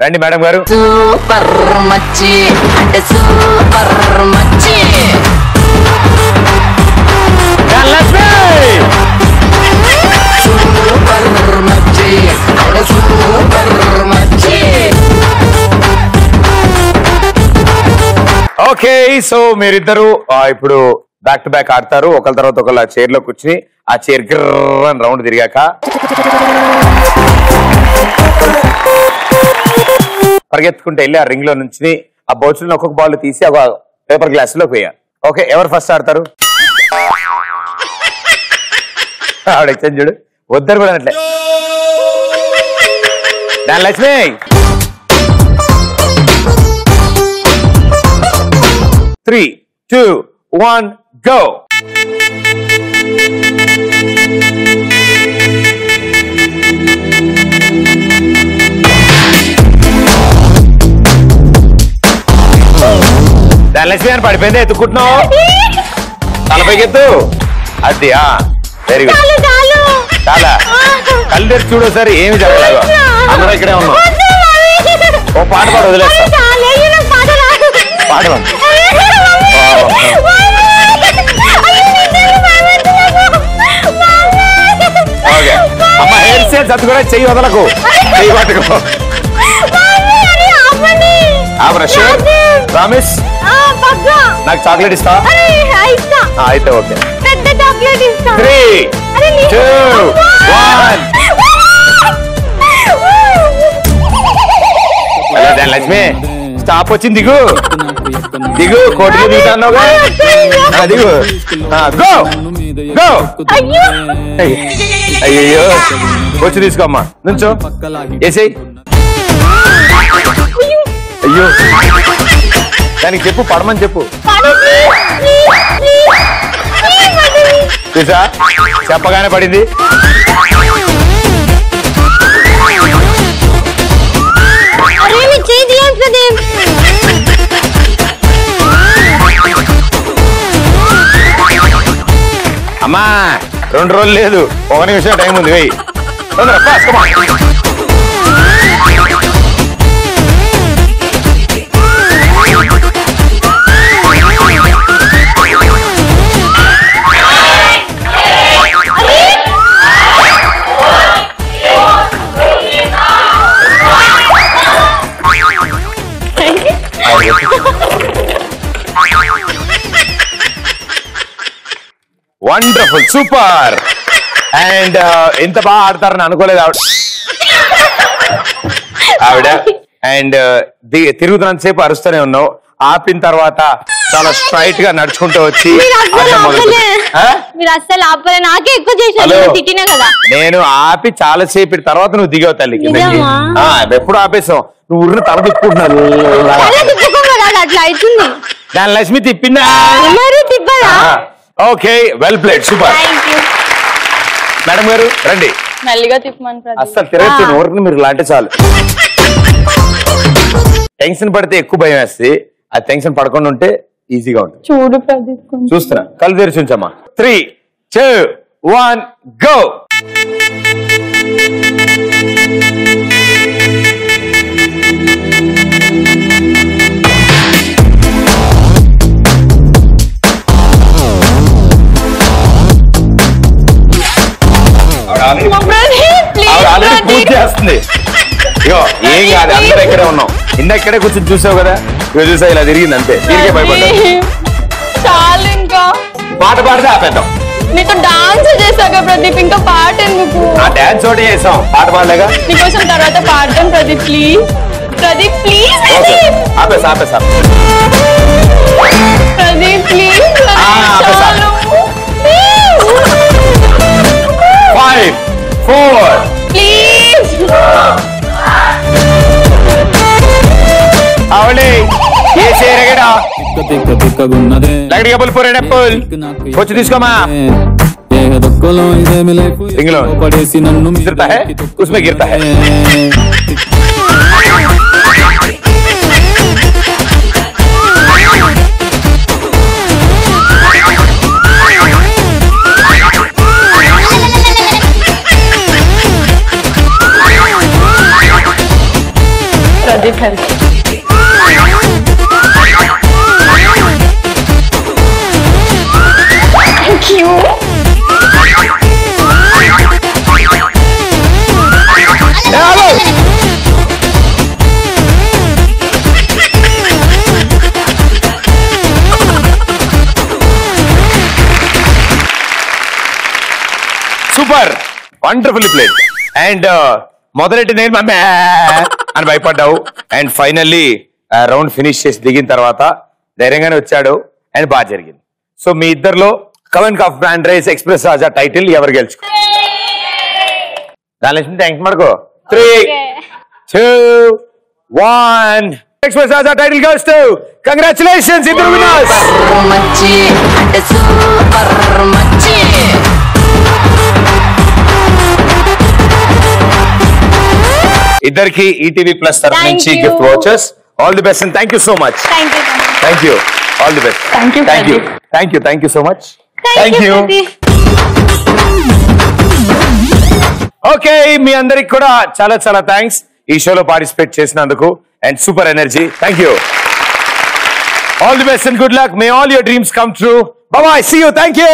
రండి మేడం గారు. సూపర్ మచ్చి అంటే సూపర్ మచ్చి లక్ష్మి సూపర్ మచ్చి అంటే సూపర్ మచ్చి. ఓకే సో మీరిద్దరు ఇప్పుడు బ్యాక్ టు బ్యాక్ ఆడతారు. ఒకళ్ళ తర్వాత ఒకళ్ళ చైర్ లో కూర్చుని ఆ చైర్ గిర్రని రౌండ్ తిరిగాక పరిగెత్తుకుంటే వెళ్ళి ఆ రింగ్ లో నుంచి ఆ బౌచులను ఒక్కొక్క బాల్ తీసి ఒక పేపర్ గ్లాస్ లో పోయా. ఓకే ఎవరు ఫస్ట్ ఆడతారు? ఆవిడ ఎక్స్చేంజ్ చూడు వద్దరు కూడా అట్లే. దాని లక్ష్మి 3, 2, 1 go. లక్ష్మి అని పడిపోయింది ఎత్తుకుంటున్నావు తలపైకెత్తు. అది వెరీ గుడ్. చాలా కళ్ళు తెరిచి చూడు సార్ ఏమి చెప్పలేదు. అందరూ ఇక్కడే ఉన్నాం. ఓ పాట పాడు వదిలేస్తా. పాడవం ఓకే అమ్మ హెయిర్ స్టైల్స్ అది కూడా చెయ్యి వదలకు. చెయ్యి పట్టుకో. Brush promise. నాకు చాక్లెట్ ఇస్తా అయితే. ఓకే 3, 2, 1 లక్ష్మి స్టాప్ వచ్చింది. దిగు దిగు కోటికి దిగుతాన్నావుగా. దిగు గో గో. అయ్యో వచ్చి తీసుకోమ్మా నుంచో వేసేయి. అయ్యో దానికి చెప్పు పడమని చెప్పు. చూసా చెప్పగానే పడింది. అమ్మా 2 రోజులు లేదు, 1 నిమిషం టైం ఉంది. వెయ్యి తొందర fast come on. Wonderful super. And ఎంత బాగా ఆడతారని అనుకోలేదు ఆవిడ. అండ్ తిరుగుతున్నంతసేపు అరుస్తూనే ఉన్నావు. ఆపిన తర్వాత చాలా స్ట్రైట్ గా నడుచుకుంటూ వచ్చి నేను ఆపి చాలా సేపు తర్వాత నువ్వు దిగావు తల్లి. ఎప్పుడు ఆపేసావు నువ్వు ఊరిని తల తిప్పుకుంటున్నావు. దాని లక్ష్మి తిప్పిందా? Okay well played super. Madam గారు రండి. మెల్లిగా తిప్పమని అస్సలు తిరగచ్చు ఊరికి మీరు లాంటి చాలు. టెన్షన్ పడితే ఎక్కువ భయం వేస్తే ఆ టెన్షన్ పడకుండా ఉంటే ఈజీగా ఉంటుంది. చూడు ప్రదీప్ చూస్తున్నా కళ్ళు తెరిచి ఉంచమ్మా. 3, 2, 1 go. ఆల్రెడీ పూజ చేస్తుంది. ఇగో ఏం కాదు, అందరూ ఇక్కడే ఉన్నాం. ఇక్కడే కూర్చొని చూసావు కదా, ఇక చూసా ఇలా తిరిగింది అంతే. తిరిగే భయపడ్డా. చాలు ఇంకా పాట పాడితే ఆపేద్దాం. నీకు డాన్స్ చేసాక ప్రదీప్, ఇంకా పాట ఎందుకు? ఆ డాన్స్ ఒకటి చేసాం, పాట పాడలేగా. నీకోసం తర్వాత పాడతాం ప్రదీప్, ప్లీజ్. ప్రదీప్ ప్లీజ్. ఆపేసా ఆపేసా. ప్రదీప్ ప్లీజ్. 5 4 ప్లీజ్. అవళి ఏ చేరగడా లగడి కబుల్ పూరే నెప్పుల్ వచ్చి తీసుకోమా. ఇంగ్లో गिरता है उसमें गिरता है. Pradeep help. Thank you. Super, wonderfully played. And మొదలెట్టి నేను అని భయపడ్డావు. అండ్ ఫైనల్లీ రౌండ్ ఫినిష్ చేసి దిగిన తర్వాత ధైర్యంగానే వచ్చాడు అండ్ బాగా జరిగింది. సో మీ ఇద్దరులో కవెన్ కాఫ్ బ్రాండ్ రైస్ ఎక్స్ప్రెస్ రాజా టైటిల్ ఎవరు గెలుచుకో? దాని థ్యాంక్స్ మడుకో. 3 2 1 express Raja title goes to congratulations ఇద్దరు విన్నర్స్. ఇద్దరికి ఈటీవీ ప్లస్ తరఫు నుంచి gift vouchers. All the best and thank you so much. Thank you. All the best. Thank you so much. Thank you. Okay, మీ అందరికి కూడా చాలా చాలా థ్యాంక్స్ ఈ షోలో పార్టిసిపేట్ చేసినందుకు and super energy. Thank you. All the best and good luck. May all your dreams come true. Bye bye, see you. Thank you.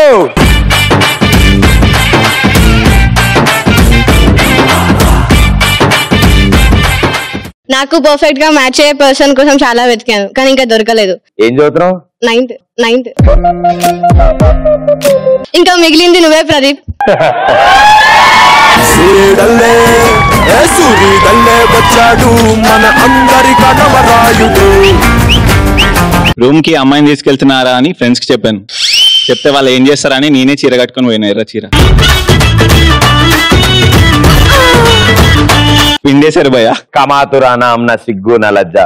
నాకు perfect గా మ్యాచ్ అయ్యే పర్సన్ కోసం చాలా వెతికాను, కానీ ఇంకా దొరకలేదు. ఏం చదువుతున్నావు? 9th. ఇంకా మిగిలింది నువ్వే ప్రదీప్. రూమ్ కి అమ్మాయిని తీసుకెళ్తున్నారా అని ఫ్రెండ్స్ కి చెప్పాను. చెప్తే వాళ్ళు ఏం చేస్తారని నేనే చీర కట్టుకొని పోయినా, ఎర్ర చీర పిండేశారు భయ్యా. కమాతురా నామ్న సిగ్గు నా లజ్జ.